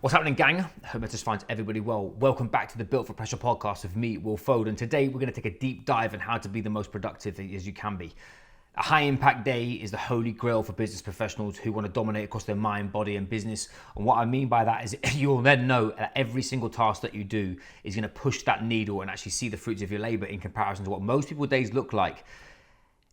What's happening, gang? Hope that just finds everybody well. Welcome back to the Built for Pressure podcast with me, Will Foden. Today, we're going to take a deep dive on how to be the most productive as you can be. A high impact day is the holy grail for business professionals who want to dominate across their mind, body, and business. And what I mean by that is you'll then know that every single task that you do is going to push that needle and actually see the fruits of your labor in comparison to what most people's days look like.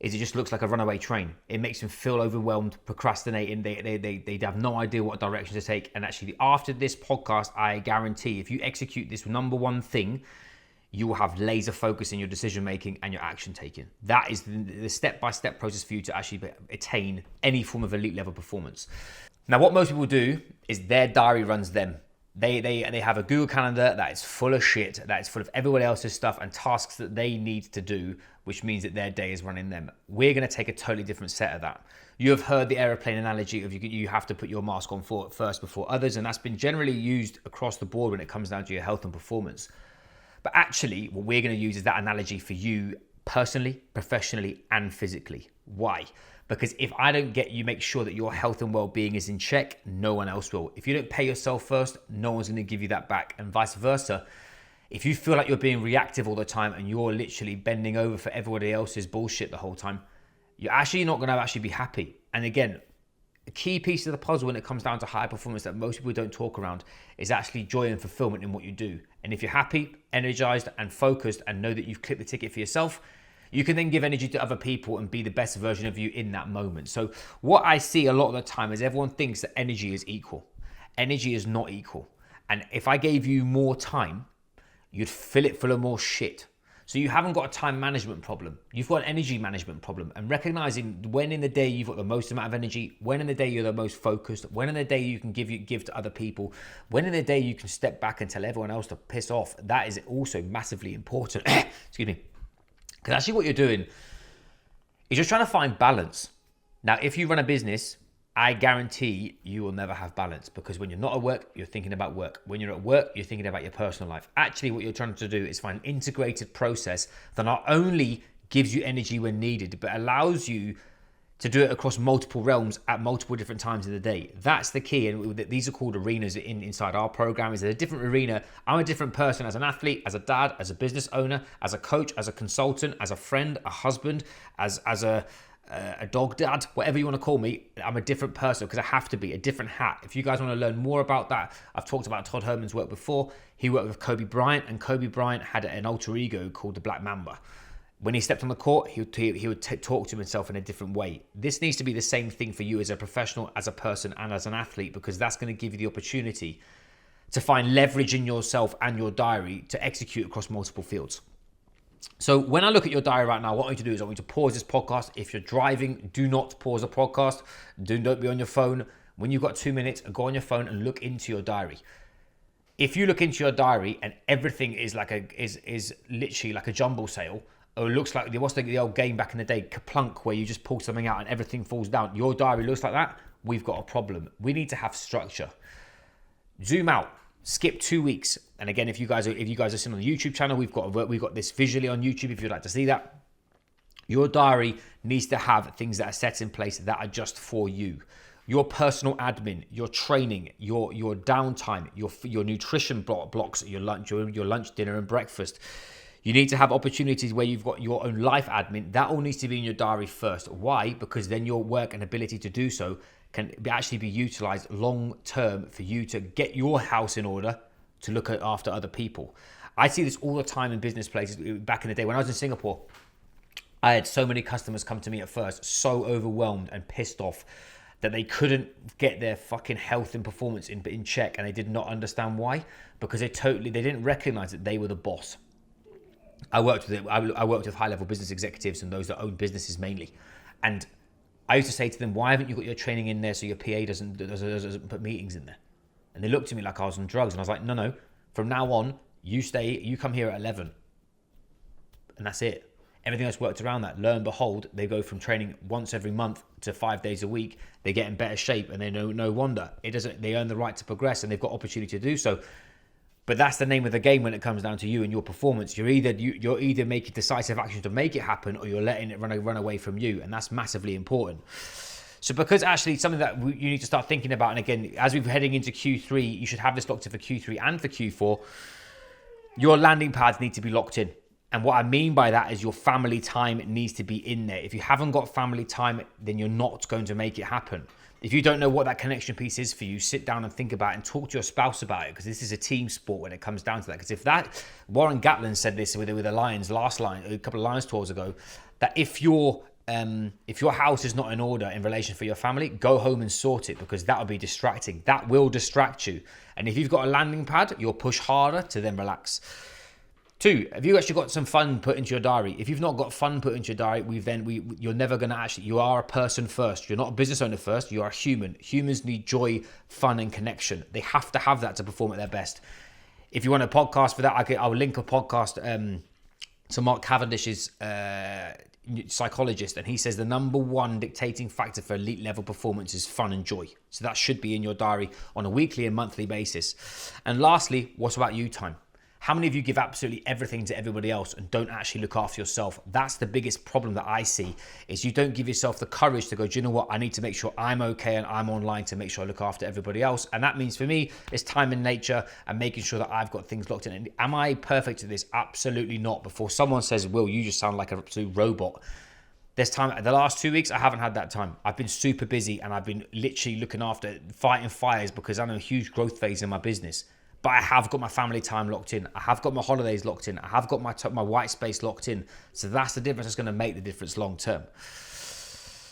It just looks like a runaway train. It makes them feel overwhelmed, procrastinating. They have no idea what direction to take. And actually, after this podcast, I guarantee if you execute this number one thing, you will have laser focus in your decision making and your action taking. That is the step-by-step process for you to actually attain any form of elite level performance. Now, what most people do is their diary runs them. They have a Google Calendar that is full of shit, that is full of everybody else's stuff and tasks that they need to do, which means that their day is running them. We're going to take a totally different set of that. You have heard the aeroplane analogy of you have to put your mask on first before others, and that's been generally used across the board when it comes down to your health and performance. But actually, what we're going to use is that analogy for you personally, professionally, and physically. Why? Because if I don't get you make sure that your health and well-being is in check, no one else will. If you don't pay yourself first, no one's going to give you that back, and vice versa. If you feel like you're being reactive all the time and you're literally bending over for everybody else's bullshit the whole time, you're actually not going to actually be happy. And again, a key piece of the puzzle when it comes down to high performance that most people don't talk around is actually joy and fulfillment in what you do. And if you're happy, energized, and focused and know that you've clicked the ticket for yourself, you can then give energy to other people and be the best version of you in that moment. So what I see a lot of the time is everyone thinks that energy is equal. Energy is not equal. And if I gave you more time, you'd fill it full of more shit. So you haven't got a time management problem. You've got an energy management problem. And recognizing when in the day you've got the most amount of energy, when in the day you're the most focused, when in the day you can give to other people, when in the day you can step back and tell everyone else to piss off, that is also massively important. Excuse me. Because actually what you're doing is you're trying to find balance. Now, if you run a business, I guarantee you will never have balance, because when you're not at work, you're thinking about work. When you're at work, you're thinking about your personal life. Actually, what you're trying to do is find an integrated process that not only gives you energy when needed, but allows you to do it across multiple realms at multiple different times of the day. That's the key. And these are called arenas inside our program. Is a different arena. I'm a different person as an athlete, as a dad, as a business owner, as a coach, as a consultant, as a friend, a husband, as a dog dad, whatever you want to call me. I'm a different person because I have to be a different hat. If you guys want to learn more about that, I've talked about Todd Herman's work before. He worked with Kobe Bryant, and Kobe Bryant had an alter ego called the Black Mamba. When he stepped on the court, he would talk to himself in a different way. This needs to be the same thing for you as a professional, as a person, and as an athlete, because that's going to give you the opportunity to find leverage in yourself and your diary to execute across multiple fields. So when I look at your diary right now, what I want you to do is I want you to pause this podcast. If you're driving, do not pause the podcast. Don't be on your phone. When you've got 2 minutes, go on your phone and look into your diary. If you look into your diary and everything is literally like a jumble sale, or it looks like what's the old game back in the day, Kaplunk, where you just pull something out and everything falls down. Your diary looks like that. We've got a problem. We need to have structure. Zoom out. Skip 2 weeks. And again, if you guys are sitting on the YouTube channel, we've got this visually on YouTube. If you'd like to see that, your diary needs to have things that are set in place that are just for you. Your personal admin, your training, your downtime, your nutrition blocks, your lunch, dinner, and breakfast. You need to have opportunities where you've got your own life admin. That all needs to be in your diary first. Why? Because then your work and ability to do so can actually be utilized long term for you to get your house in order to look after other people. I see this all the time in business places. Back in the day when I was in Singapore, I had so many customers come to me at first, so overwhelmed and pissed off that they couldn't get their fucking health and performance in check, and they did not understand why, because they didn't recognize that they were the boss. I worked with high-level business executives and those that own businesses mainly, and I used to say to them, "Why haven't you got your training in there so your PA doesn't put meetings in there?" And they looked at me like I was on drugs, and I was like, "No. From now on, you come here at 11, and that's it. Everything else worked around that. Lo and behold, they go from training once every month to 5 days a week. They get in better shape, and they know no wonder they earn the right to progress, and they've got opportunity to do so." But that's the name of the game when it comes down to you and your performance. You're either making decisive action to make it happen, or you're letting it run away from you, and that's massively important. So because actually something that you need to start thinking about, and again, as we're heading into Q3, you should have this locked in for Q3 and for Q4, your landing pads need to be locked in. And what I mean by that is your family time needs to be in there. If you haven't got family time, then you're not going to make it happen. If you don't know what that connection piece is for you, sit down and think about it and talk to your spouse about it, because this is a team sport when it comes down to that. Because if that, Warren Gatlin said this with the Lions a couple of Lions tours ago, that if your house is not in order in relation for your family, go home and sort it, because that will be distracting. That will distract you. And if you've got a landing pad, you'll push harder to then relax. 2, have you actually got some fun put into your diary? If you've not got fun put into your diary, you're never going to actually, you are a person first. You're not a business owner first. You are a human. Humans need joy, fun, and connection. They have to have that to perform at their best. If you want a podcast for that, I'll link a podcast to Mark Cavendish's psychologist, and he says the number one dictating factor for elite level performance is fun and joy. So that should be in your diary on a weekly and monthly basis. And lastly, what about you time? How many of you give absolutely everything to everybody else and don't actually look after yourself? That's the biggest problem that I see, is you don't give yourself the courage to go, do you know what? I need to make sure I'm okay and I'm online to make sure I look after everybody else. And that means for me, it's time in nature and making sure that I've got things locked in. And am I perfect at this? Absolutely not. Before someone says, Will, you just sound like an absolute robot. There's time, the last 2 weeks, I haven't had that time. I've been super busy and I've been literally looking after, fighting fires, because I'm in a huge growth phase in my business. But I have got my family time locked in. I have got my holidays locked in. I have got my white space locked in. So that's the difference that's going to make the difference long term.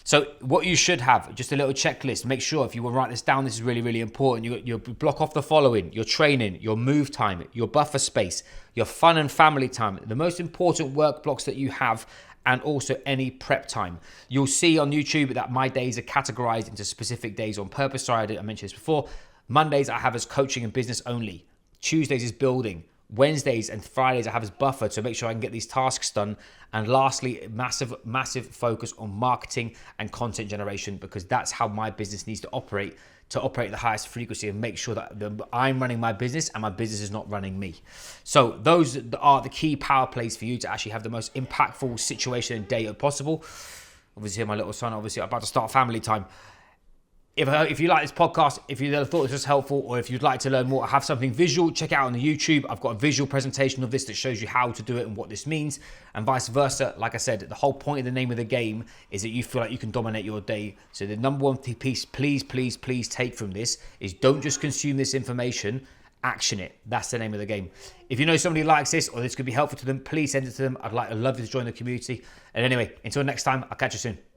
So what you should have, just a little checklist. Make sure, if you will write this down, this is really, really important. You block off the following: your training, your move time, your buffer space, your fun and family time, the most important work blocks that you have, and also any prep time. You'll see on YouTube that my days are categorized into specific days on purpose. Sorry, I mentioned this before. Mondays I have as coaching and business only. Tuesdays is building. Wednesdays and Fridays I have as buffer to make sure I can get these tasks done. And lastly, massive focus on marketing and content generation, because that's how my business needs to operate at the highest frequency and make sure that I'm running my business and my business is not running me. So those are the key power plays for you to actually have the most impactful situation and day possible. Obviously, my little son, I'm about to start family time. If you like this podcast, if you thought this was helpful, or if you'd like to learn more, I have something visual, check it out on the YouTube. I've got a visual presentation of this that shows you how to do it and what this means, and vice versa. Like I said, the whole point of the name of the game is that you feel like you can dominate your day. So the number one piece, please take from this is, don't just consume this information, action it. That's the name of the game. If you know somebody who likes this, or this could be helpful to them, please send it to them. I'd love you to join the community. And anyway, until next time, I'll catch you soon.